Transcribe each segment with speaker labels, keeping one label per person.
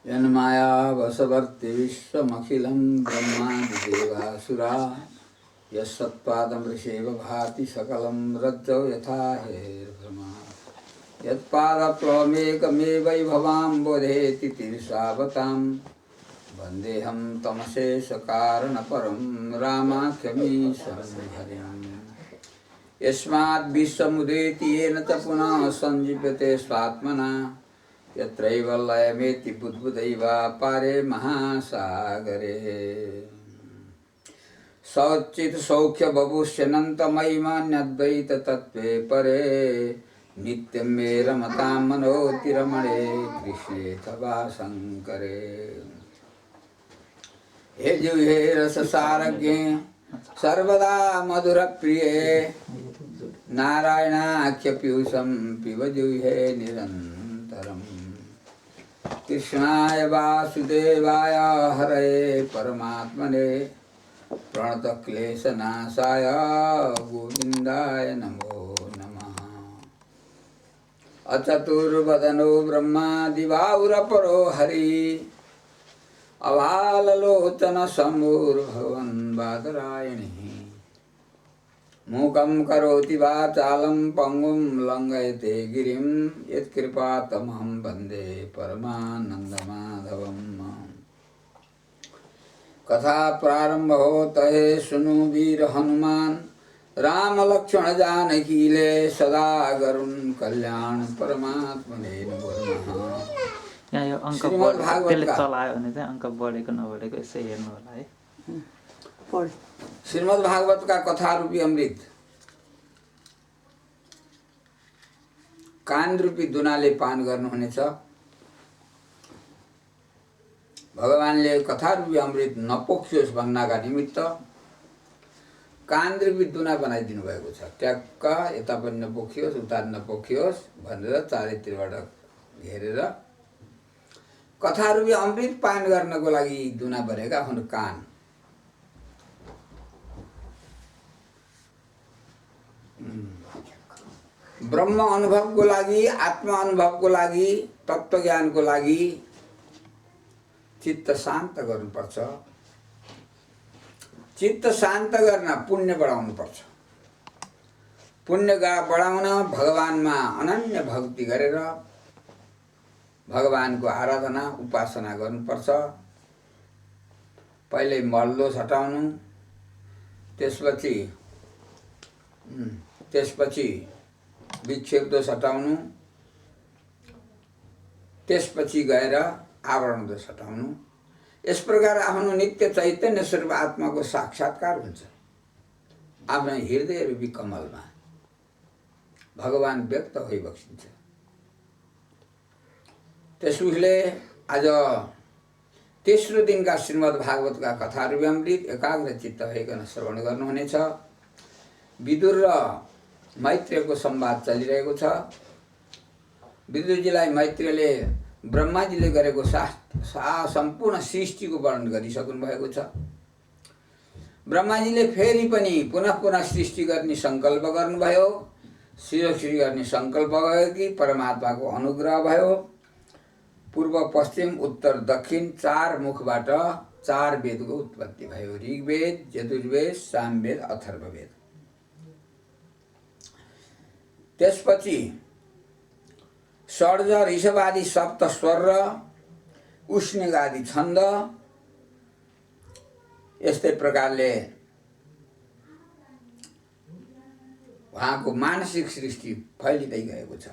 Speaker 1: यन्माया वशवर्ति विश्वमखिलं ब्रह्मादिदेवासुरा यत्सत्पादमृषेव भाति सकलं रज्जौ यथा हेर्भ्रमा यत्पादप्लवमेकमेवैभवाम्बोधेति तीर्षावतां वन्देऽहं तमशेषकारणपरं रामाख्यमीशं हरिम् यस्माद् विश्वमुदेति येन च पुनः सञ्जीव्यते स्वात्मना यत्रैव लयमेति बुद्बुदैव पारे महासागरे सच्चित् सौख्य बभुष्यनन्तमयिमान्यद्वैत तत्त्वे परे नित्यं मे रमतां मनोतिरमणे कृष्णे तवा शङ्करे हे जिह्वे रससारज्ञे सर्वदा मधुरप्रिये नारायणाख्यपीयूषं पिब जिह्वे निरन्तरम् कृष्णाय वासुदेवाय हरये परमात्मने प्रणतक्लेशनाशाय गोविन्दाय नमो नमः। अचतुर्वदनो ब्रह्मा दिवाउरपरो हरि अवाललोचन शम्भुर्भगवन् बादरायणिः मूकं करोति वाचालं पङ्गुं लङ्घयते गिरिं यत्कृपातमहं वन्दे परमानन्दमाधवम्। कथा प्रारंभ होता है सुनु वीर हनुमान राम लक्ष्मण जानकी ले सदा गरुण कल्याण परमात्मने नमः।
Speaker 2: यहाँ यो अंक त्यसले चलायो भने चाहिँ अंक बढेको नबढेको यसै हेर्नु होला है।
Speaker 1: श्रीमद् भागवत का कथा रूपी अमृत कान रूपी दुनाले पान गर्नुहुनेछ। भगवानले कथा रूपी अमृत नपोखियोस् भन्नका निमित्त कान रूपी दुना बनाइदिनु भएको छ। ट्याक्क यता पनि नपोखियोस् उता नपोखियोस् भनेर चारैतिरबाट घेरेर कथा रूपी अमृत पान गर्नको लागि दुना बनेका हुन् कान। ब्रह्म अनुभवको लागि, आत्मा अनुभवको लागि, तत्त्व ज्ञानको लागि चित्त शान्त गर्नुपर्छ। चित्त शान्त गर्न पुण्य बढाउनु पर्छ। पुण्य बढाउन भगवानमा अनन्य भक्ति गरेर भगवानको आराधना उपासना गर्नुपर्छ। पहिले मल्लोस हटाउनु, त्यसपछि विक्षेप दोष हटाउनु, त्यसपछि गएर आवरण दोष हटाउनु। यस प्रकार आफ्नो नित्य चैतन्य स्वरूप आत्माको साक्षात्कार हुन्छ। आफ्नो हृदय रूपी कमलमा भगवान व्यक्त भइबस्छ। त्यसैले आज तेस्रो दिनका श्रीमद् भागवतका कथा रूपी अमृत एकाग्र चित्त भइकन श्रवण गर्नुहुनेछ। विदुर र मैत्रेयको संवाद चलिरहेको छ। विदुरजीलाई मैत्रेयले ब्रह्माजीले गरेको सम्पूर्ण सृष्टिको वर्णन गरिसक्नु भएको छ। ब्रह्माजीले फेरि पनि पुनः पुनः सृष्टि गर्ने संकल्प गर्नुभयो। सृष्टि गर्ने संकल्प भयो कि परमात्माको अनुग्रह भयो। पूर्व पश्चिम उत्तर दक्षिण चार मुखबाट चार वेदको उत्पत्ति भयो। ऋग्वेद, यजुर्वेद, सामवेद, अथर्ववेद। त्यसपछि षड्ज, ऋषभादि सप्त स्वर र उष्णिक छन्द यस्तै प्रकारले उहाँको मानसिक सृष्टि फैलिँदै गएको छ।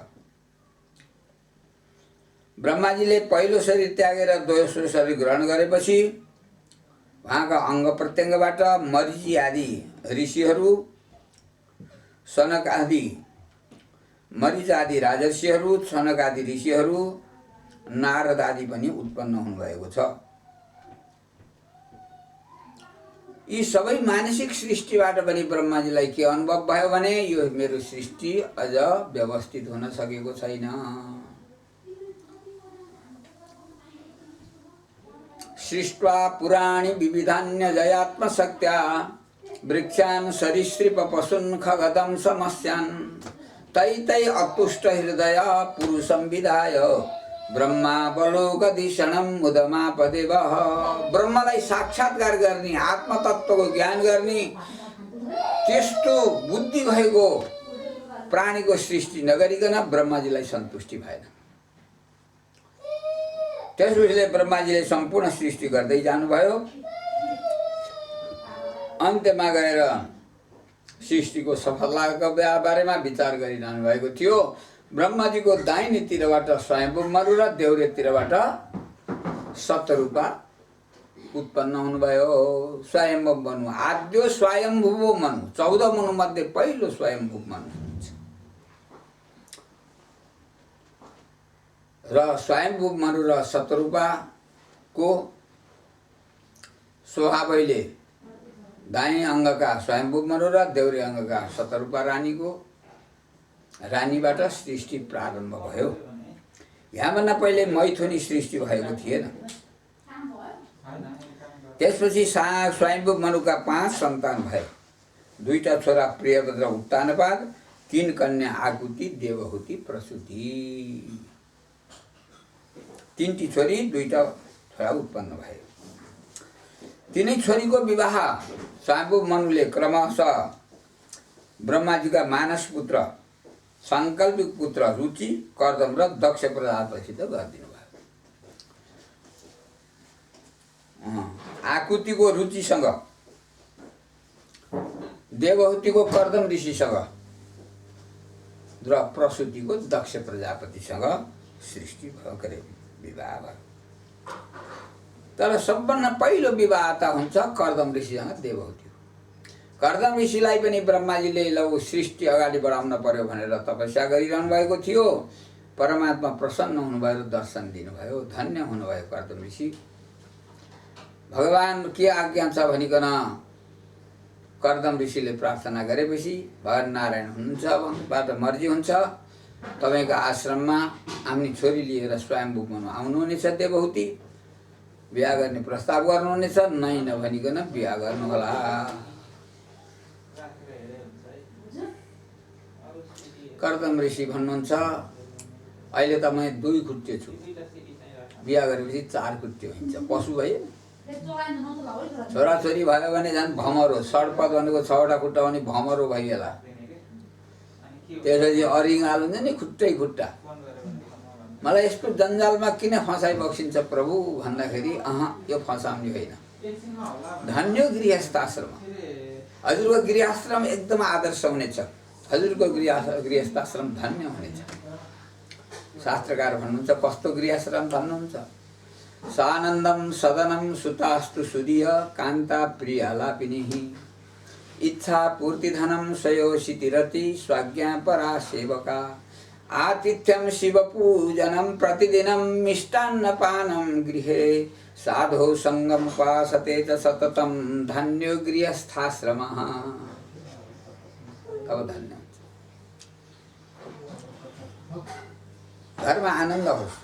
Speaker 1: ब्रह्माजीले पहिलो शरीर त्यागेर दोस्रो शरीर ग्रहण गरेपछि उहाँका अङ्ग प्रत्यङ्गबाट मरीचि आदि ऋषिहरू, सनक आदि मरीच आदि राजर्षिहरू, सनक आदि ऋषिहरू, नारद आदि पनि उत्पन्न हुनुभएको छ। यी सबै मानसिक सृष्टिबाट पनि ब्रह्माजीलाई के अनुभव भयो भने यो मेरो सृष्टि अझ व्यवस्थित हुन सकेको छैन। सृष्ट्वा पुराणी विविधान्यजयात्मशक्त्या वृक्षान् सरीसृप पशून् खगदं समस्यान् तै तै अतुष्ट हृदय पुरुषं विधाय ब्रह्मावलोकधिषणम् उदमापदेवः। ब्रह्मलाई साक्षात्कार गर्ने, आत्मतत्त्वको ज्ञान गर्ने त्यस्तो बुद्धि भएको प्राणीको सृष्टि नगरिकन ब्रह्माजीलाई सन्तुष्टि भएन। त्यसपछि ब्रह्माजीले सम्पूर्ण सृष्टि गर्दै जानुभयो। अन्त्यमा गएर सृष्टिको सफलताको बारेमा विचार गरिरहनु भएको थियो। ब्रह्माजीको दाहिनेतिरबाट स्वयम्भू मनु र देउरेतिरबाट सतरूपा उत्पन्न हुनुभयो। स्वयम्भू मनु, आद्यो स्वयम्भू मनु, 14 मनु मध्ये पहिलो स्वयम्भू मनु हुन्छ। र स्वयम्भू मनु र सतरूपाको स्वभावैले दाहिने अङ्गका स्वयम्भू मनु र देउरे अङ्गका सतरूपा रानीबाट सृष्टि प्रारम्भ भयो। यहाँभन्दा पहिले मैथुनी सृष्टि भएको थिएन। त्यसपछि स्वयम्भू मनुका 5 सन्तान भए। 2टा छोरा प्रियभद्र उत्तानपाद, 3 कन्या आकुति, देवहुति, प्रसूति। 3टी छोरी 2टा छोरा उत्पन्न भए। तिनै छोरीको विवाह स्वयम्भू मनुले क्रमशः ब्रह्माजीका मानस पुत्र, सांकल्पिक पुत्र रुचि, कर्दम र दक्ष प्रजापतिसित गरिदिनु भयो। आकुतिको रुचिसँग, देवहुतिको कर्दम ऋषिसँग र प्रसूतिको दक्ष प्रजापतिसँग सृष्टि भयो, करे विवाह भयो। तर सबभन्दा पहिलो विवाह त हुन्छ कर्दम ऋषिसँग देवहुति। कर्दम ऋषिलाई पनि ब्रह्माजीले लौ सृष्टि अगाडि बढाउन पर्यो भनेर तपस्या गरिरहनु भएको थियो। परमात्मा प्रसन्न हुनुभयो र दर्शन दिनुभयो। धन्य हुनुभयो कर्दम ऋषि। भगवान के आज्ञा छ भनिकन कर्दम ऋषिले प्रार्थना गरेपछि भगवान नारायण हुनुहुन्छ, बाट मर्जी हुन्छ, तपाईँको आश्रममा आफ्नी छोरी लिएर स्वयम्भू मनु आउनुहुनेछ। देवहुति बिहा गर्ने प्रस्ताव गर्नुहुनेछ, नै नभनिकन बिहा गर्नुहोला। कर्दम ऋषि भन्नुहुन्छ, अहिले त म 2 खुट्टे छु, बिहा गरेपछि 4 खुट्टे हुन्छ। पशु भयो। छोराछोरी भयो भने झन् भमरो, सडपद भनेको 6वटा खुट्टा भने भमरो भइएला। त्यसपछि अरिङ्गाल हुन्छ नि, खुट्टै खुट्टा। मलाई यस्तो जन्जालमा किन फसाइ बक्सिन्छ प्रभु भन्दाखेरि यो फसाउने होइन। धन्य गृहस्थाश्रम। हजुरको गृहस्थाश्रम एकदम आदर्श हुनेछ। हजुरको गृहस्थाश्रम धन्य हुनेछ। शास्त्रकार भन्नुहुन्छ, कस्तो गृहस्थाश्रम भन्नुहुन्छ? सानन्दम सदनम सुतास्तु सुदीय कान्ता प्रियालापिनिः इच्छा पूर्ति धनम स्वयोषितिरति स्वाज्ञा परा सेवका आतिथ्यम शिव पूजनम प्रतिदिनम मिष्टान्नपानम गृहे साधो संगम उपासते च सततम धन्यो गृहस्थाश्रमः। अब धन्य घरमा आनन्द होस्।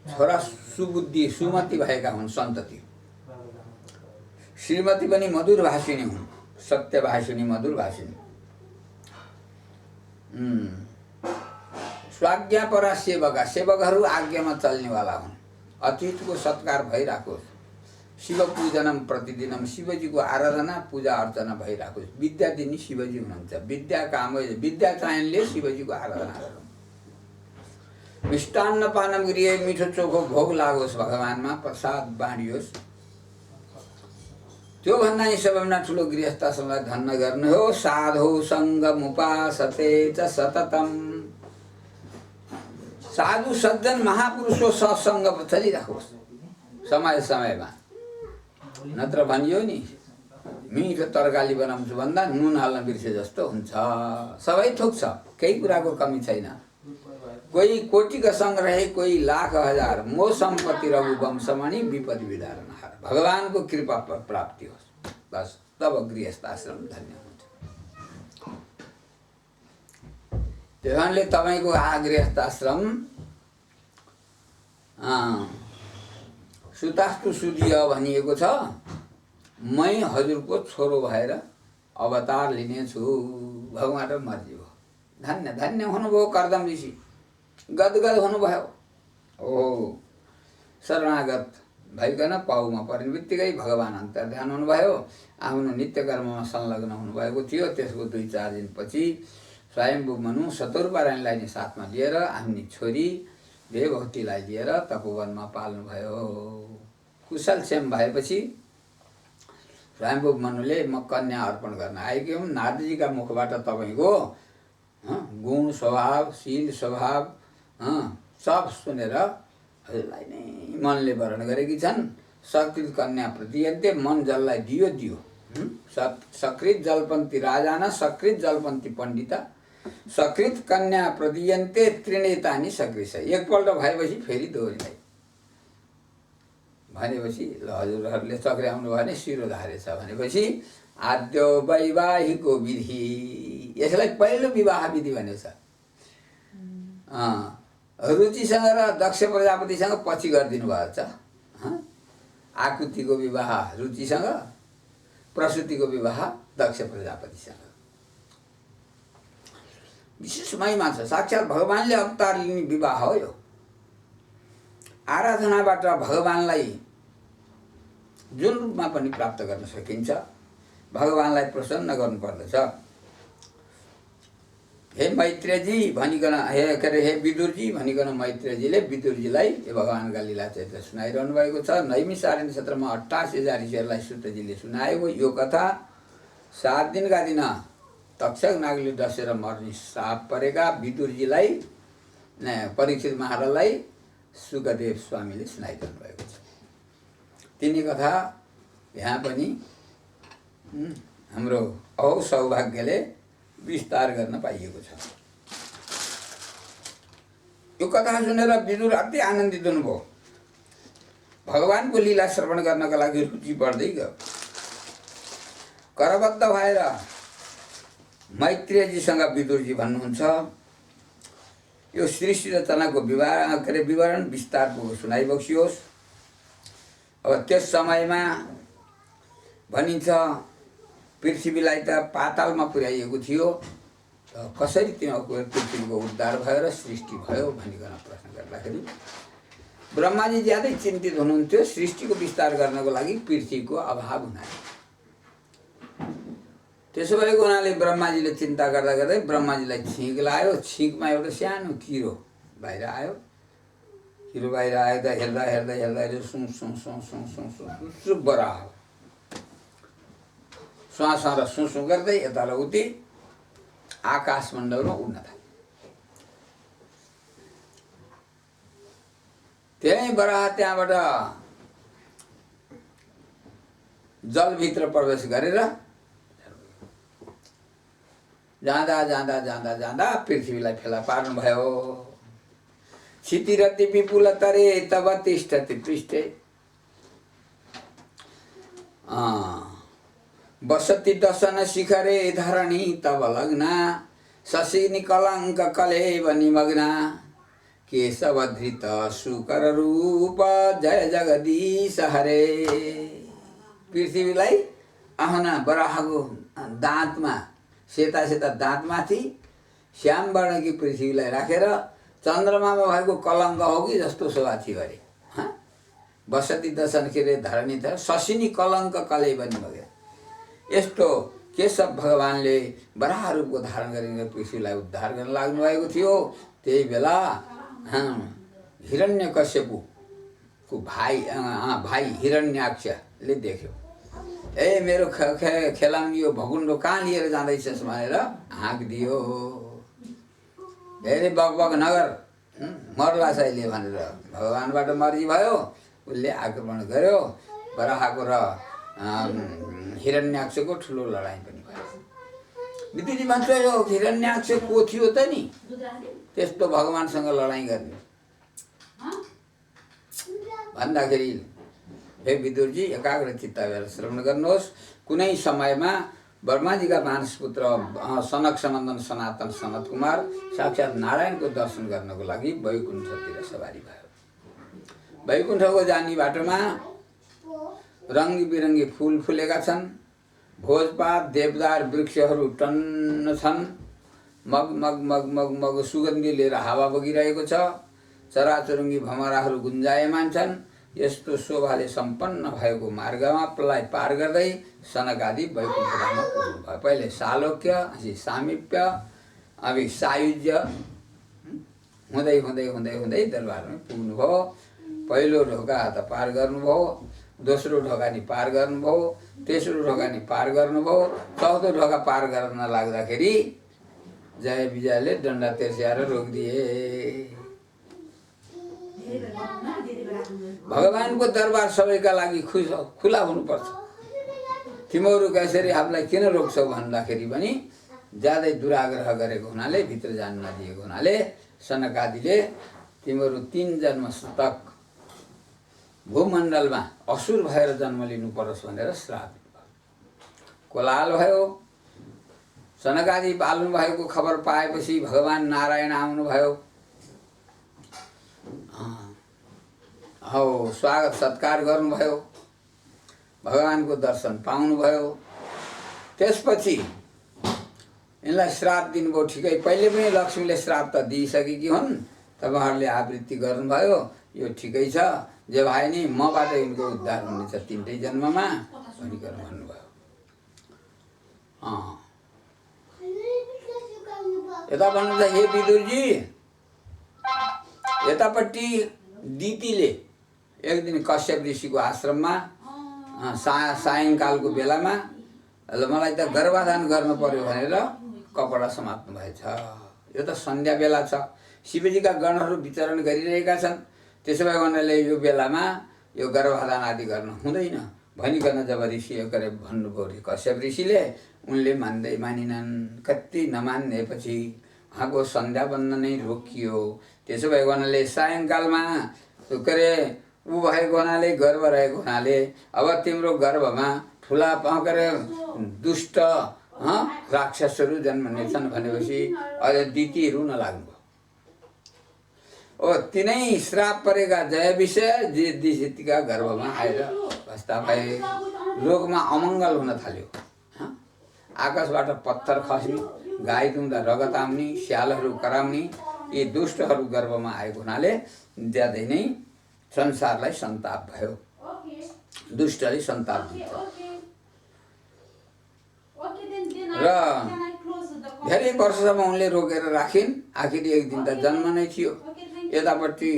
Speaker 1: छोरा सुबुद्धि सुमति भएका हुन्, सन्तति। श्रीमती पनि मधुर भाषिणी हुन्, सत्य भाषिणी, मधुर भाषिणी। स्वाज्ञा परा सेवका, सेवकहरू आज्ञामा चल्नेवाला हुन्। अतिथिको सत्कार भइराखोस्। शिव पूजनम प्रतिदिनम, शिवजीको आराधना पूजा अर्चना भइराखोस्। विद्या दिने शिवजी हुनुहुन्छ। विद्या काम, विद्या चाहिने शिवजीको आराधना गरौँ। मिष्टान्न पानम गृहे, मिठो चोखो भोग लागोस्, भगवानमा प्रसाद बाँडियोस्। त्यो भन्दा नि सबैभन्दा ठुलो गृहस्थाश्रमलाई धन्य गर्नु हो। साधु सङ्गम उपासते च सततम, साधु सज्जन महापुरुषको सत्सङ्ग चलिराखोस् समय समयमा। नत्र भनियो नि, मिठो तरकारी बनाउँछु भन्दा नुन हाल्न बिर्से जस्तो हुन्छ। सबै थोक छ, केही कुराको कमी छैन। कोही कोटिका सङ्ग्रहे, कोही लाख हजार, मो सम्पत्ति रघु वंशमणि विपद विदारण हार। भगवानको कृपा प्राप्ति होस्, बस तब गृहस्थाश्रम धन्य हुन्छ। त्यस कारणले तपाईँको गृहस्थाश्रम सुतास्तु सुदीय भनिएको छ। मै हजुरको छोरो भएर अवतार लिनेछु, भगवानको मर्जी हो। धन्य धन्य हुनुभयो कर्दम ऋषि। गदगद हुनुभयो। ओ शरणागत भइकन पाउमा पर्ने बित्तिकै भगवान् अन्तर्ध्यान हुनुभयो। आफ्नो नित्य कर्ममा संलग्न हुनुभएको थियो। त्यसको 2-4 दिनपछि स्वयम्भू मनु सतुरपारायणलाई नि साथमा लिएर आफ्नी छोरी देवभूतिलाई लिएर तपोवनमा पाल्नुभयो। कुशल क्षेम भएपछि स्वयम्भू मनुले म कन्या अर्पण गर्न आएकी हुँ। नारदजीका मुखबाट तपाईँको गुण स्वभाव शील स्वभाव सब सुनेर हजुरलाई नै मनले वर्ण गरेकी छन्। सकृत कन्या प्रतियन्ते मन जसलाई दियो सकृत जलपन्थी राजा न सकृत जलपन्थी पण्डिता सकृत कन्या प्रतियन्ते त्रिनेतानि सकृष। एकपल्ट भएपछि फेरि दोहोरिँदै भनेपछि ल हजुरहरूले चक्र्याउनु भयो भने शिरोधारे छ भनेपछि आद्यो वैवाहिको विधि, यसलाई पहिलो विवाह विधि भनेको छ। रुचिसँग र दक्ष प्रजापतिसँग पछि गरिदिनु भएको छ। आकुतिको विवाह रुचिसँग, प्रसुतिको विवाह दक्ष प्रजापतिसँग। विशेष महिमा छ। साक्षात् भगवानले अवतार लिने विवाह हो यो। आराधनाबाट भगवानलाई जुन रूपमा पनि प्राप्त गर्न सकिन्छ। भगवानलाई प्रसन्न गर्नुपर्दछ। हे मैत्रेयजी भनिकन हे विदुरजी भनिकन मैत्रेयजीले विदुरजीलाई भगवानका लीला चरित्र सुनाइरहनु भएको छ। नैमिषारण्य क्षेत्रमा 88,000 ऋषिहरूलाई सूतजीले सुनाएको यो कथा 7 दिनका दिन तक्षक नागले डसेर मर्ने श्राप परेका विदुरजीलाई परीक्षित महाराजलाई सुखदेव स्वामीले सुनाइरहनु भएको छ। तिनी कथा यहाँ पनि हाम्रो औ सौभाग्यले विस्तार गर्न पाइएको छ। यो कथा सुनेर विदुर अति आनन्दित हुनुभयो। भगवानको लीला श्रवण गर्नका लागि रुचि बढ्दै गयो। करबद्ध भएर मैत्रेयजीसँग विदुरजी भन्नुहुन्छ यो सृष्टि रचनाको विवरण विस्तारपूर्वक सुनाइबक्सियोस्। अब त्यस समयमा भनिन्छ पृथ्वीलाई त पातालमा पुर्याइएको थियो, कसरी तिनीहरूको पृथ्वीको उद्धार भयो र सृष्टि भयो भनिकन प्रश्न गर्दाखेरि ब्रह्माजी ज्यादै चिन्तित हुनुहुन्थ्यो। सृष्टिको विस्तार गर्नको लागि पृथ्वीको अभाव हुनाले। त्यसो भएको हुनाले ब्रह्माजीले चिन्ता गर्दा गर्दै ब्रह्माजीलाई छिक लाग्यो। छिकमा एउटा सानो किरो बाहिर आयो। किरो बाहिर आयो त हेर्दा हेर्दा हेर्दा सुँ बराह श्वास र सुँ गर्दै यता र उति आकाश मण्डलमा उड्न थाल्यो। त्यही बराह त्यहाँबाट जलभित्र प्रवेश गरेर जाँदा जाँदा जाँदा जाँदा पृथ्वीलाई फेला पार्नुभयो। क्षितिरति विपुल तरे तब तिष्ठति पृष्ठे बसति दशन शिखरे धरणी तब लग्ना शशिनि कलंक कलेव निमग्ना केशवधृत शुकर रूप जय जगदीश हरे। पृथ्वीलाई आफ्ना बराहको दाँतमा सेता सेता दाँतमाथि श्याम वर्णकी पृथ्वीलाई राखेर चन्द्रमामा भएको कलङ्क हो कि जस्तो शोभा थियो अरे। बसती दशन खेरे धरणी त शशिनी कलङ्क कलै पनि भयो। यस्तो केशव भगवानले बराह रूपको धारण गरेर पृथ्वीलाई उद्धार गर्न लाग्नु भएको थियो। त्यही बेला हिरण्यकश्यपको भाइ हिरण्याक्षले देख्यो। ए मेरो खेलाम यो भगुन्डो कहाँ लिएर जाँदैछस् भनेर हाँक दियो। धेरै बकबक नगर मर्ला अहिले भनेर भगवानबाट मर्जी भयो। उसले आक्रमण गर्यो। बराहको र हिरण्याक्षको ठुलो लडाइँ पनि भयो। विदुरजी भन्छ यो हिरण्याक्ष को थियो त नि त्यस्तो भगवानसँग लडाइँ गर्ने भन्दाखेरि हे विदुरजी एकाग्र चित्त भएर श्रवण गर्नुहोस्। कुनै समयमा ब्रह्माजीका मानसपुत्र सनक सनन्दन सनातन सनत कुमार साक्षात् नारायणको दर्शन गर्नको लागि वैकुण्ठतिर सवारी भयो। वैकुण्ठको जाने बाटोमा रङ्गी बिरङ्गी फुल फुलेका छन्। भोजपात देवदार वृक्षहरू टन्न छन्। मग मग मग मग मग सुगन्धी लिएर हावा बगिरहेको छ। चराचुरुङ्गी भमराहरू गुन्जायमान छन्। यस्तो शोभाले सम्पन्न भएको मार्गमालाई पार गर्दै सनक आदि वैकुण्ठधाममा पुग्नुभयो। पहिले सालोक्य, अनि सामिप्य, अभी सायुज्य हुँदै हुँदै हुँदै हुँदै दरबारमा पुग्नुभयो। पहिलो ढोका त पार गर्नुभयो, दोस्रो ढोका नि पार गर्नुभयो, तेस्रो ढोका नि पार गर्नुभयो, चौथो ढोका पार गर्न लाग्दाखेरि जय विजयले डन्डा तेर्स्याएर रोकिदिए। भगवानको दरबार सबैका लागि खुला हुनुपर्छ। तिमीहरू कसरी हामीलाई किन रोक्छौ भन्दाखेरि पनि ज्यादै दुराग्रह गरेको हुनाले, भित्र जान नदिएको हुनाले सनक आदिले तिमीहरू 3 जन्म तक भूमण्डलमा असुर भएर जन्म लिनु परोस् भनेर श्राप दिनुभयो। कोलाहल भयो। सनक आदि पाल्नु भएको खबर पाएपछि भगवान नारायण आउनुभयो। हौ स्वागत सत्कार गर्नुभयो, भगवानको दर्शन पाउनुभयो। त्यसपछि यिनलाई श्राप दिनुभयो। ठिकै, पहिले पनि लक्ष्मीले श्राप त दिइसकेकी हुन्, तपाईँहरूले आवृत्ति गर्नुभयो, यो ठिकै छ, जे भए नि मबाट यिनको उद्धार हुनेछ 3टै जन्ममा भनिकन भन्नुभयो। यता भन्नुहुन्छ, हे विदुरजी, यतापट्टि दितिले एक दिन कश्यप ऋषिको आश्रममा सायङ्कालको बेलामा मलाई त गर्भाधान गर्नु पर्यो भनेर कपडा समात्नु भएछ। यो त सन्ध्या बेला छ, शिवजीका गणहरू विचरण गरिरहेका छन्। त्यसो भए उनीहरूले यो बेलामा यो गर्भाधान आदि गर्न हुँदैन भनिकन जब ऋषि गरे भन्नुभयो कश्यप ऋषिले, उनले मान्दै मानिनन्। कति नमान्नेपछि उहाँको सन्ध्या बन्द नै रोकियो। त्यसो भएको हुनाले सायङ्कालमा के अरे ऊ भएको हुनाले, गर्भ रहेको हुनाले अब तिम्रो गर्भमा ठुला के दुष्ट राक्षसहरू जन्मनेछन् भनेपछि अहिले दिति रुन लाग्नुभयो। ओ तिनै श्राप परेका जय विषय दितिका गर्भमा आएर बस्दा भए लोकमा अमङ्गल हुन थाल्यो। आकाशबाट पत्थर खस्ने, गाई दुहुँदा रगत आउने, स्यालहरू कराउने, यी दुष्टहरू गर्भमा आएको हुनाले ज्यादै नै संसारलाई सन्ताप भयो। दुष्टले सन्ताप दिन्छ र धेरै वर्षसम्म उनले रोकेर राखिन्। आखिर एक दिन त जन्म नै थियो। यतापट्टि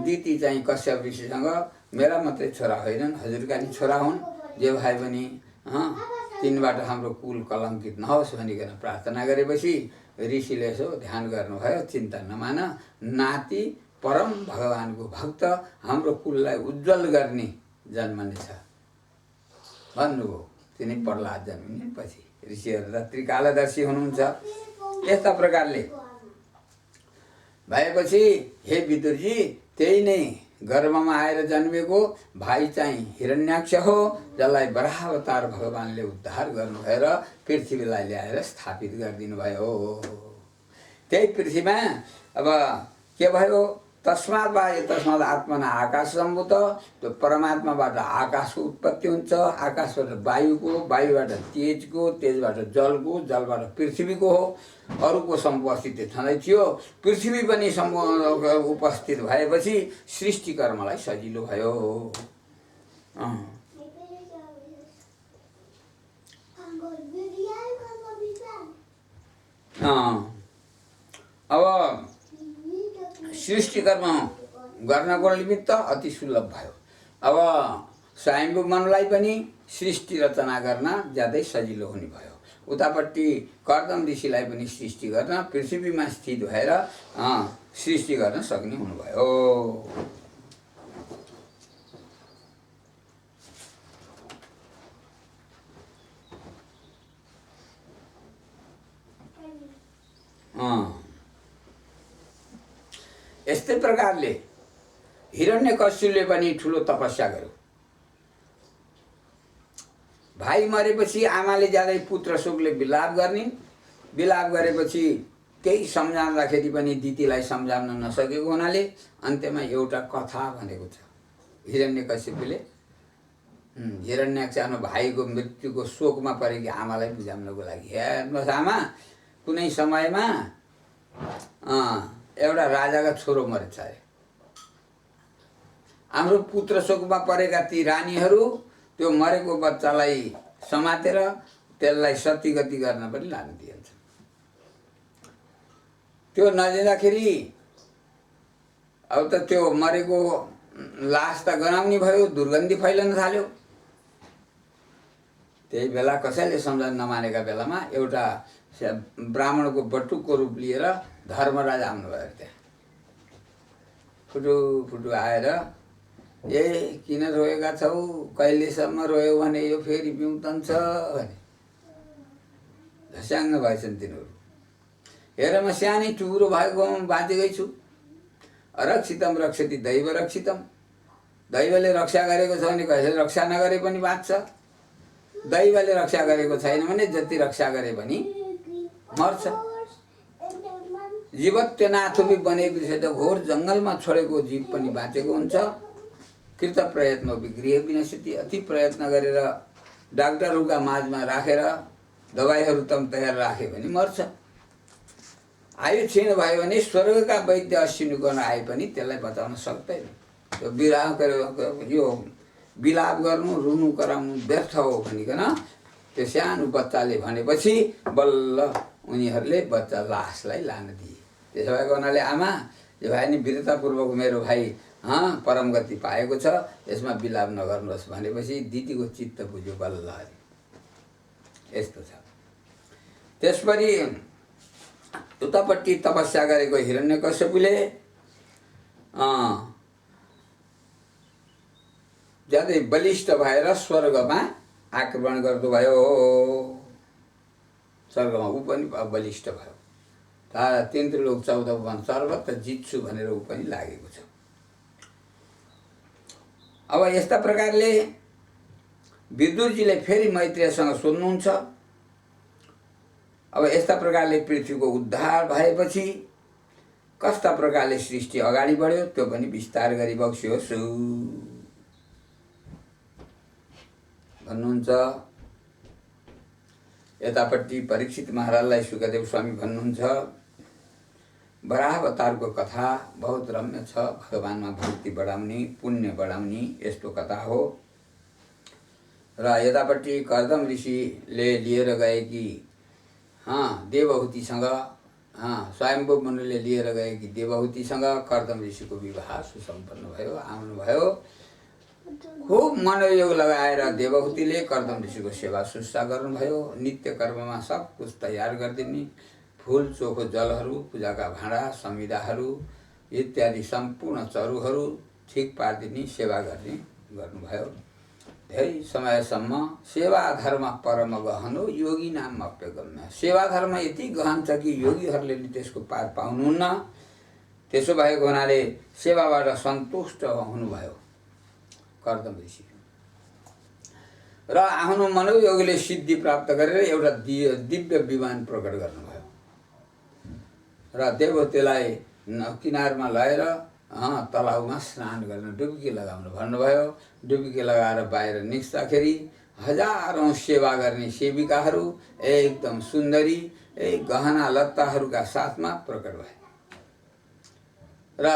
Speaker 1: दिति चाहिँ कश्यप ऋषिसँग मेरा मात्रै छोरा होइनन्, हजुरका नि छोरा हुन्, जे भए पनि तिनबाट हाम्रो कुल कलङ्कित नहोस् भनिकन प्रार्थना गरेपछि ऋषिले यसो ध्यान गर्नुभयो, चिन्ता नमान, नाति परम भगवानको भक्त हाम्रो कुललाई उज्जवल गर्ने जन्मनेछ भन्नुभयो। तिनी प्रह्लाद जन्मिने पछि ऋषिहरू त त्रिकालदर्शी हुनुहुन्छ। यस्ता प्रकारले भएपछि हे विदुरजी, त्यही नै गर्भमा आएर जन्मेको भाइ चाहिँ हिरण्याक्ष हो, जसलाई वराहावतार भगवानले उद्धार गर्नुभयो र पृथ्वीलाई ल्याएर स्थापित गरिदिनु भयो। त्यही पृथ्वीमा अब के भयो, तस्मात् आत्मना आकाश सम्भूत, त्यो परमात्माबाट आकाशको उत्पत्ति हुन्छ, आकाशबाट वायुको, वायुबाट तेजको, तेजबाट जलको, जलबाट पृथ्वीको हो। अरूको उपस्थिति छँदै थियो, पृथ्वी पनि उपस्थित भएपछि सृष्टि कर्मलाई सजिलो भयो। अब सृष्टि कर्म गर्नको निमित्त अति सुलभ भयो। अब स्वयम्भू मनलाई पनि सृष्टि रचना गर्न ज्यादै सजिलो हुने भयो। उतापट्टि कर्दम ऋषिलाई पनि सृष्टि गर्न पृथ्वीमा स्थित भएर सृष्टि गर्न सक्ने हुनुभयो। यस्तै प्रकारले हिरण्यकश्यपले पनि ठुलो तपस्या गर्यो। भाइ मरेपछि आमाले ज्यादै पुत्र शोकले विलाप गर्ने, विलाप गरेपछि केही सम्झाउँदाखेरि पनि दिदीलाई सम्झाउन नसकेको हुनाले अन्त्यमा एउटा कथा भनेको छ। हिरण्यकश्यपले हिरण्याक्ष आफ्नो भाइको मृत्युको शोकमा परेकी आमालाई बुझाउनको लागि, हेर्नुहोस् आमा, कुनै समयमा एउटा राजाका छोरो मरेछ अरे। हाम्रो पुत्र शोकमा परेका ती रानीहरू त्यो मरेको बच्चालाई समातेर त्यसलाई सतीगति गर्न पनि लान दिइन्छ। त्यो नदिँदाखेरि अब त त्यो मरेको लास त गनाउने भयो, दुर्गन्धी फैलन थाल्यो। त्यही बेला कसैले सम्झन नमानेका बेलामा एउटा ब्राह्मणको बटुकको रूप लिएर धर्मराज आउनुभयो। त्यहाँ फुटु आएर किन रोएका छौ, कहिलेसम्म रोयो भने यो फेरि बिउतन्छ भने झस्याङ्ग भएछन् तिनीहरू। हेर म सानै टुक्रो भएको बाँचेकै छु। रक्षितम रक्षति दैव रक्षितम, दैवले रक्षा गरेको छ भने कसैले रक्षा नगरे पनि बाँच्छ, दैवले रक्षा गरेको छैन भने जति रक्षा गरे पनि मर्छ। जीवत्यनाथोपि बनेपछि त घोर जङ्गलमा छोडेको जीव पनि बाँचेको हुन्छ। कृत प्रयत्न गृह विनश्यति, अति प्रयत्न गरेर डाक्टरहरूका माझमा राखेर दबाईहरू तम तयार राख्यो भने मर्छ। आयु क्षीण भयो भने स्वर्गका वैद्य अश्विनी गर्न आए पनि त्यसलाई बचाउन सक्दैन। त्यो यो बिलाप गर्नु रुनु कराउनु व्यर्थ हो भनिकन त्यो सानो बच्चाले भनेपछि बल्ल उनीहरूले बच्चा लासलाई लान दिए। त्यसो भएको हुनाले आमा यो भाइ नि वीरतापूर्वक मेरो भाइ परम गति पाएको छ, यसमा बिलाप नगर्नुहोस् भनेपछि दिदीको चित्त बुझ्यो बल्ल। यस्तो छ। त्यसपछि उतापट्टि तपस्या गरेको हिरण्यकश्यपुले ज्यादै बलिष्ठ भएर स्वर्गमा आक्रमण गर्नुभयो। स्वर्गमा ऊ पनि बलिष्ठ भयो। तीन त्रिलोक 14 भुवन सर्वत्र जित्छु भनेर ऊ पनि लागेको छ। अब यस्ता प्रकारले विदुरजीले फेरि मैत्रेयसँग सोध्नुहुन्छ। अब यस्ता प्रकारले पृथ्वीको उद्धार भएपछि कस्ता प्रकारले सृष्टि अगाडि बढ्यो त्यो पनि विस्तार गरी बक्सियोस् भन्नुहुन्छ। यतापट्टि परीक्षित महाराजलाई सुखदेव स्वामी भन्नुहुन्छ, वराह अवतारको कथा बहुत रम्य छ, भगवानमा भक्ति बढाउने पुण्य बढाउने यस्तो कथा हो। र यतापट्टि कर्दम ऋषिले लिएर गएकी देवहूतिसँग स्वयम्भू मुनिले लिएर गएकी देवहूतिसँग कर्दम ऋषिको विवाह सुसम्पन्न भयो। आउनुभयो, खूब मनोयोग लगाएर देवहूतिले कर्दम ऋषिको सेवा शुश्रूषा गर्नुभयो। नित्य कर्ममा सब कुछ तयार गरिदिने, फूल चोखो जलहरू, पूजाका भाँडा संविधाहरू इत्यादि सम्पूर्ण चरुहरू ठिक पारिदिने सेवा गर्नुभयो। धेरै समयसम्म सेवा धर्म परम गहन हो, योगी नाम अप्यगम्य। सेवा धर्म यति गहन छ कि योगीहरूले नि त्यसको पार पाउनुहुन्न। त्यसो भएको हुनाले सेवाबाट सन्तुष्ट हुनुभयो कर्दम ऋषि र आफ्नो मनोयोगले सिद्धि प्राप्त गरेर एउटा दिव्य विमान प्रकट गर्नुभयो र देवहूतिलाई किनारमा लगेर तलाउमा स्नान गर्न डुबकी लगाउनु भन्नुभयो। डुबकी लगाएर बाहिर निस्कदाखेरि हजारौं सेवा गर्ने सेविकाहरू एकदम सुन्दरी गहना लत्ताहरूका साथमा प्रकट भए र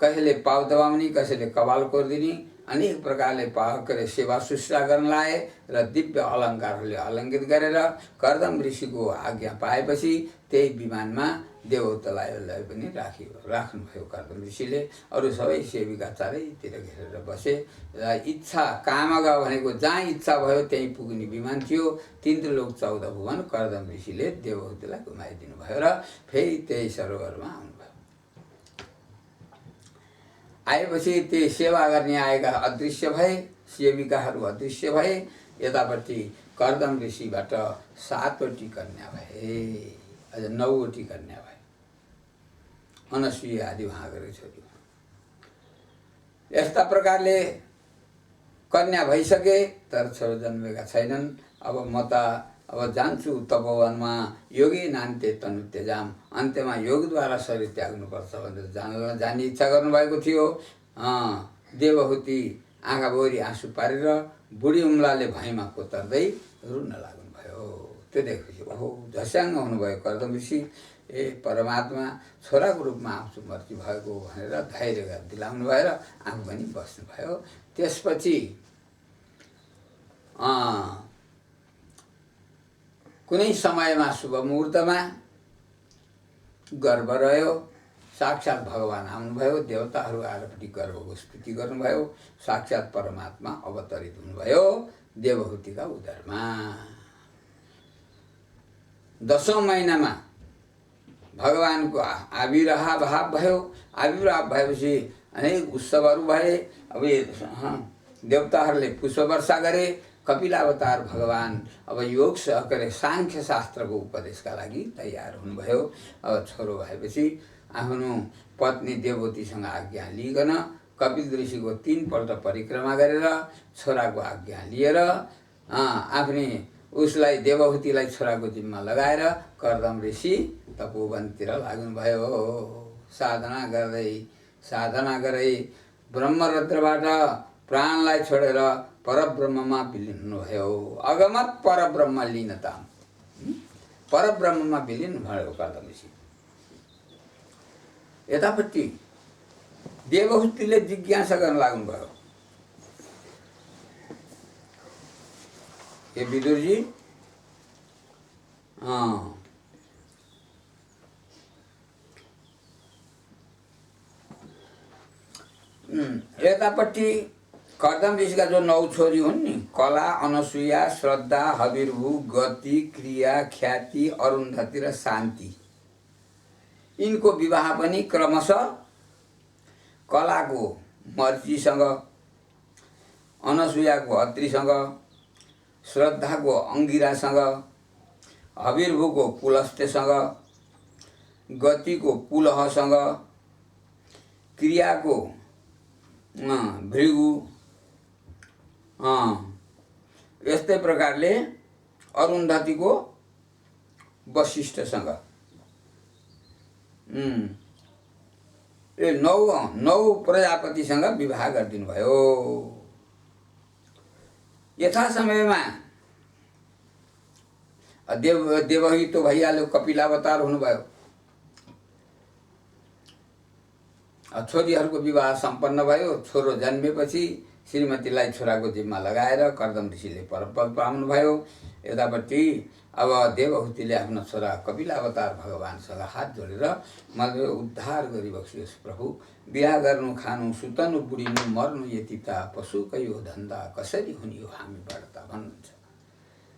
Speaker 1: कसैले पाउ दबाउने, कसैले कपाल कोर्दिने, अनेक प्रकारले पावकले सेवा शुश्रूषा गर्न लाए र दिव्य अलङ्कारहरूले अलङ्कृत गरेर कर्दम ऋषिको आज्ञा पाएपछि त्यही विमानमा देवहूतिलाई पनि राख्नुभयो कर्दम ऋषिले। अरू सबै सेविका चारैतिर घेरेर बसे र इच्छा कामगा भनेको जहाँ इच्छा भयो त्यहीँ पुग्ने विमान थियो। 3 त्रिलोक 14 भुवन कर्दम ऋषिले देवहूतिलाई घुमाइदिनु भयो र फेरि त्यही सरोवरमा आउनुभयो। आएपछि त्यही सेवा गर्ने आएका अदृश्य भए, सेविकाहरू अदृश्य भए। यतापट्टि कर्दम ऋषिबाट 7वटी कन्या भए, अझ 9वटी कन्या भए। अनसुया आदि उहाँ गरेको छोरी। यस्ता प्रकारले कन्या भइसके तर छोरा जन्मेका छैनन्। अब म त जान्छु तपोवनमा योगी नान्ते तनु त्यजाम, अन्त्यमा योगद्वारा शरीर त्याग्नुपर्छ भनेर जाने इच्छा गर्नुभएको थियो। देवहूति आँखा भौरी आँसु पारेर बुढी उम्लाले भैँमा कोतर्दै रुन लाग्नुभयो। त्यो देखेपछि ओहो झस्याङ्ग हुनुभयो कर्दम ऋषि। ए परमात्मा छोराको रूपमा आउँछु मर्ती भएको भनेर धैर्य दिलाउनु भयो र आफू पनि बस्नुभयो। त्यसपछि कुनै समयमा शुभ मुहुर्तमा गर्भ रह्यो, साक्षात् भगवान् आउनुभयो, देवताहरू आएरपट्टि गर्भको स्तुति गर्नुभयो, साक्षात् परमात्मा अवतरित हुनुभयो देवहूतिका उदरमा। 10औं महिनामा भगवानको आविर्भाव भयो। आविर्भाव भएपछि अनेक उत्सवहरू भए। अब देवताहरूले पुष्प वर्षा गरे। कपिलावतार भगवान् अब योग सहकार्य सांख्य शास्त्रको उपदेशका लागि तयार हुनुभयो। अब छोरो भएपछि आफ्नो पत्नी देवहूतिसँग आज्ञा लिइकन कपिल ऋषिको 3 पल्ट परिक्रमा गरेर छोराको आज्ञा लिएर आफ्नै उसलाई देवहूतिलाई छोराको जिम्मा लगाएर कर्दम ऋषि तपोवनतिर लाग्नुभयो। साधना गर्दै ब्रह्मरन्ध्रबाट प्राणलाई छोडेर परब्रह्ममा विलिन हुनुभयो। अगमत परब्रह्म लीनता, परब्रह्ममा विलिन भयो कर्दम ऋषि। यतापट्टि देवहूतिले जिज्ञासा गर्न लाग्नुभयो, हे विदुरजी, यतापट्टि कर्दम ऋषिका जो 9 छोरी हुन् नि, कला, अनसुया, श्रद्धा, हविर्भू, गति, क्रिया, ख्याति, अरुन्धती र शान्ति, यिनको विवाह पनि क्रमशः कलाको मर्जीसँग, अनसुयाको अत्रीसँग, श्रद्धाको अंगिरासँग, हविर्भूको पुलस्त्यसँग, गतिको पुलहसँग, क्रियाको भृगु, यस्तै प्रकारले अरुन्धतीको वशिष्ठसँग, यो 9 प्रजापतिसँग विवाह गरिदिनु भयो। यथा समयमा देवही तो भइहाल्यो, कपिलावतार हुनुभयो। छोरीहरूको विवाह सम्पन्न भयो। छोरो जन्मेपछि श्रीमतीलाई छोराको जिम्मा लगाएर कर्दम ऋषिले परपद पाउनुभयो। यतापट्टि अब देवहूतिले आफ्नो छोरा कपिलावतार भगवानसँग हात जोडेर मलाई उद्धार गरिबक्सियोस् प्रभु, बिहा गर्नु, खानु, सुतनु, बुढिनु, मर्नु यतिता, पशुको यो धन्दा कसरी हुने हो हामीबाट भन्नुहुन्छ।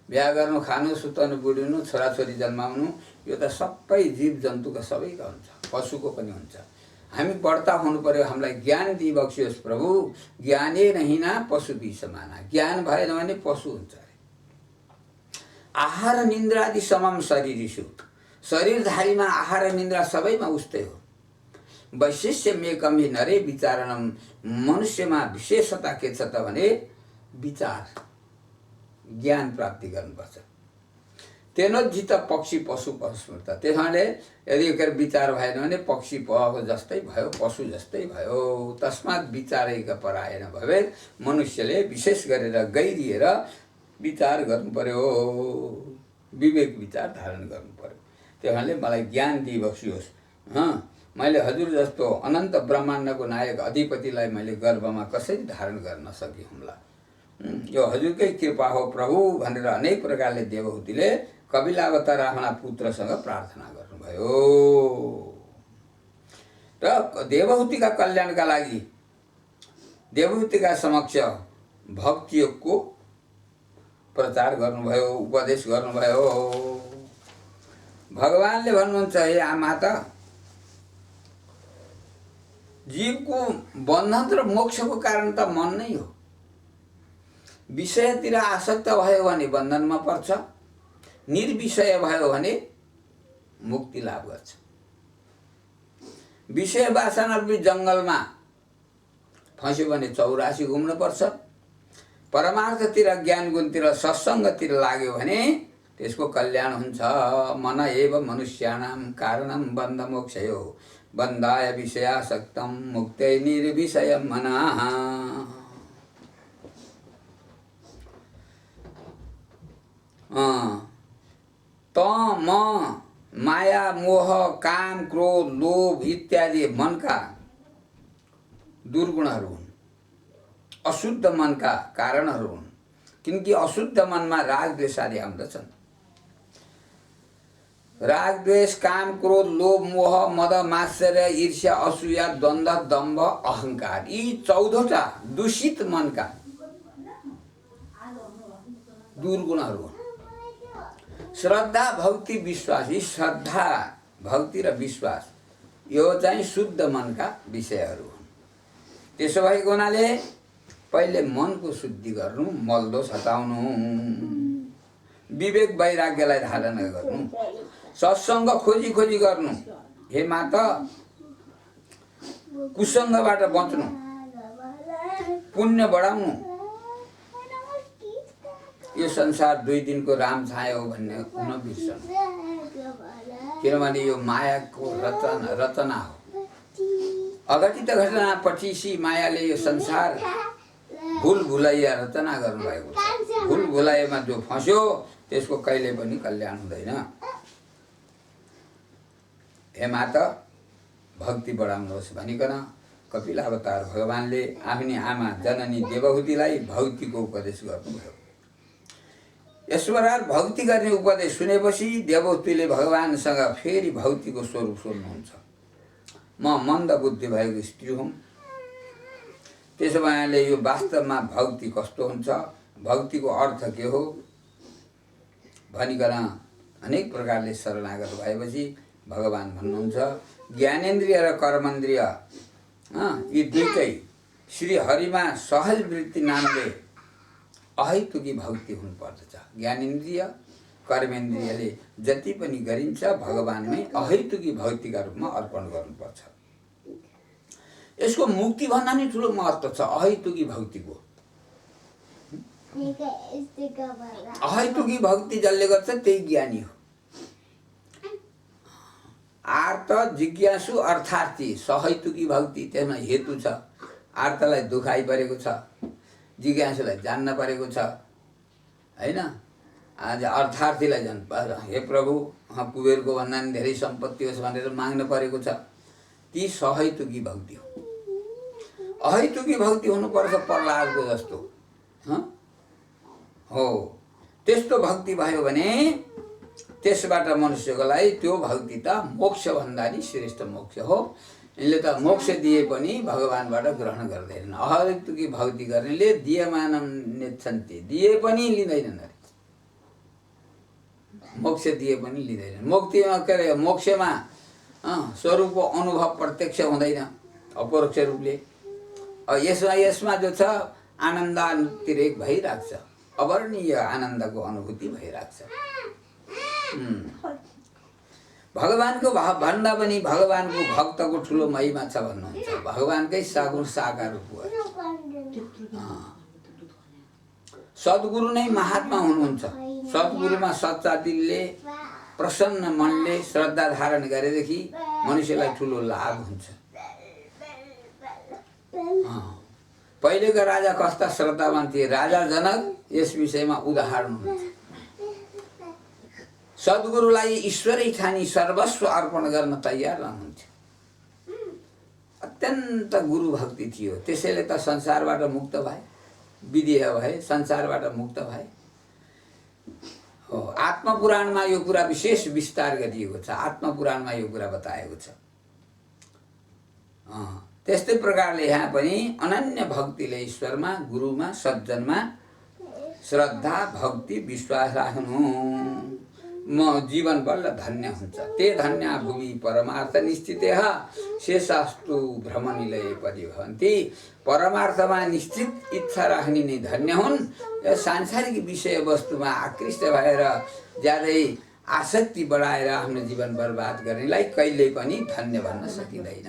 Speaker 1: बिहा गर्नु, खानु, सुतनु, बुढिनु, छोराछोरी जन्माउनु यो त सबै जीव जन्तुको सबैका हुन्छ, पशुको पनि हुन्छ। हामी बढ्ता हुनु पर्यो, हामीलाई ज्ञान दिइबक्सियोस् प्रभु। ज्ञाने नहिना पशु भी समाना, ज्ञान भएन भने पशु हुन्छ। आहार निन्द्रादि समम शरीरिषु, शरीरधारीमा आहार निन्द्रा सबैमा उस्तै हो। वैशिष्यमेकम हि नरे विचारणम, मनुष्यमा विशेषता के छ त भने विचार, ज्ञान प्राप्ति गर्नुपर्छ। तेनोजित पक्षी पशु पशुस्मृत, त्यसैले यदि विचार भएन भने पक्षी जस्तै भयो, पशु जस्तै भयो। तस्मात् विचारैका परायण भवेत्, मनुष्यले विशेष गरेर गहिरिएर विचार गर्नु पर्यो, विवेक विचार धारण गर्नु पर्यो। त्यसैले मलाई ज्ञान दिइबक्सियोस्। मैले हजुर जस्तो अनन्त ब्रह्माण्डको नायक अधिपतिलाई मैले गर्भमा कसरी धारण गर्न सके हुम्ला, यो हजुरकै कृपा हो प्रभु भनेर अनेक प्रकारले देवहूतिले कपिलावतार आफ्ना पुत्रसँग प्रार्थना गर्नुभयो। र देवहूतिका कल्याणका लागि देवहूतिका समक्ष भक्तियोगको प्रचार गर्नुभयो, उपदेश गर्नुभयो। भगवानले भन्नुहुन्छ, हे माता, जीवको बन्धन र मोक्षको कारण त मन नै हो। विषयतिर आसक्त भयो भने बन्धनमा पर्छ, निर्विषय भयो भने मुक्ति लाभ गर्छ। विषय वासना रूपी जङ्गलमा फस्यो भने 84 घुम्नु पर्छ। परमार्थतिर, ज्ञान गुणतिर, सत्सङ्गतिर लाग्यो भने त्यसको कल्याण हुन्छ। मन एव मनुष्याणाम कारणम बन्ध मोक्षयो, बन्धाय विषयासक्तम मुक्तै निर्विषयम मनाः। मोह काम क्रोध लोभ इत्यादि मनका दुर्गुणहरू हुन्, अशुद्ध मनका कारणहरू हुन्। किनकि अशुद्ध मनमा राग द्वेष आदि आउँदछन्। राग द्वेष काम क्रोध लोभ मोह मद मात्सर्य ईर्ष्या असूया द्वन्द्व दम्भ अहंकार, यी 14टा दूषित मनका दुर्गुणहरू हुन्। श्रद्धा भक्ति विश्वास, यी श्रद्धा भक्ति र विश्वास यो चाहिँ शुद्ध मनका विषयहरू हुन्। त्यसो भएको हुनाले पहिले मनको शुद्धि गर्नु, मलदोष हटाउनु, विवेक वैराग्यलाई धारण गर्नु, सत्सङ्ग खोजी खोजी गर्नु, हे माता कुसङ्गबाट बच्नु, पुण्य बढाउनु। यो संसार 2 दिनको राम छाया हो भन्ने हुन बिर्सनु, किनभने यो मायाको रचना हो। अघटित घटना पछि मायाले यो संसार भुल भुलैया रचना गर्नुभएको छ। भुल भुलैयामा जो फस्यो त्यसको कहिले पनि कल्याण हुँदैन। हे माता भक्ति बढाउनुहोस् भनिकन कपिलावतार भगवानले आफ्नी आमा जननी देवहूतिलाई भक्तिको उपदेश गर्नुभयो। ईश्वरार्थ भक्ति गर्ने उपदेश सुनेपछि देवहूतिले भगवानसँग फेरि भक्तिको स्वरूप सोध्नुहुन्छ। म मन्द बुद्धि भएको स्त्री हुँ, त्यसो भएले यो वास्तवमा भक्ति कस्तो हुन्छ, भक्तिको अर्थ के हो भनिकन अनेक प्रकारले शरणागत भएपछि भगवान भन्नुहुन्छ ज्ञानेन्द्रिय र कर्मेन्द्रिय यी दुईटै श्री हरिमा सहज वृत्ति नामले अहैतुकी भक्ति हुनुपर्दछ। ज्ञानेन्द्रिय कर्मेन्द्रियले जति पनि गरिन्छ भगवानमै अहैतुकी भक्तिका रूपमा अर्पण गर्नुपर्छ। यसको मुक्ति भन्दा नि ठुलो महत्त्व छ अहैतुकी भक्तिको। अहैतुकी भक्ति जसले गर्छ त्यही ज्ञानी हो। आर्त जिज्ञासु अर्थार्थी सहैतुकी भक्ति, त्यसमा हेतु छ। आर्तलाई दुःख आइपरेको छ, जिज्ञासुलाई जान्न परेको छ, हैन। आज अर्थार्थीलाई जान हे प्रभु कुबेरको भन्दा नि धेरै सम्पत्ति होस् भनेर माग्न परेको छ। ती सहैतुकी भक्ति हो। अहैतुकी भक्ति हुनुपर्छ प्रहलादको जस्तो हो। त्यस्तो भक्ति भयो भने त्यसबाट मनुष्यको लागि त्यो भक्ति त मोक्ष भन्दा नि श्रेष्ठ मोक्ष हो। यसले त मोक्ष दिए पनि भगवानबाट ग्रहण गर्दैनन्। अहैतुकी भक्ति गर्नेले दियमानम नेच्छन्ति, दिए पनि लिँदैनन् अरे, मोक्ष दिए पनि लिँदैनन्। मुक्तिमा के अरे मोक्षमा स्वरूपको अनुभव प्रत्यक्ष हुँदैन, अपरोक्ष रूपले। यसमा जो छ आनन्दातिरेक भइरहेको छ, अवर्णीय आनन्दको अनुभूति भइरहेको छ। भगवानको भन्दा पनि भगवानको भक्तको ठुलो महिमा छ भन्नुहुन्छ। भगवानकै सगुण साकार रूप हो। सद्गुरु नै महात्मा हुनुहुन्छ। सद्गुरुमा सच्चा दिलले प्रसन्न मनले श्रद्धा धारण गरेदेखि मनुष्यलाई ठुलो लाभ हुन्छ। पहिलेका राजा कस्ता श्रद्धावान थिए, राजा जनक यस विषयमा उदाहरण हुनुहुन्छ। सद्गुरुलाई ईश्वरै ठानी सर्वस्व अर्पण गर्न तयार रहनुहुन्थ्यो। अत्यन्त गुरु भक्ति थियो। त्यसैले त संसारबाट मुक्त भए, विदेह भए, संसारबाट मुक्त भए। हो, आत्मपुराणमा यो कुरा विशेष विस्तार गरिएको छ। आत्मपुराणमा यो कुरा बताएको छ। त्यस्तै प्रकारले यहाँ पनि अनन्य भक्तिले ईश्वरमा, गुरुमा, सज्जनमा श्रद्धा भक्ति विश्वास राख्नु म जीवन बल्ल धन्य हुन्छ। ते धन्य भुवि परमार्थ निश्चितः शेषास्तु भ्रमनिलय परिभवन्ति। परमार्थमा निश्चित इच्छा राख्ने नै धन्य हुन्। सांसारिक विषय वस्तुमा आकृष्ट भएर ज्यादै आसक्ति बढाएर आफ्नो जीवन बर्बाद गर्नेलाई कहिल्यै पनि धन्य भन्न सकिँदैन।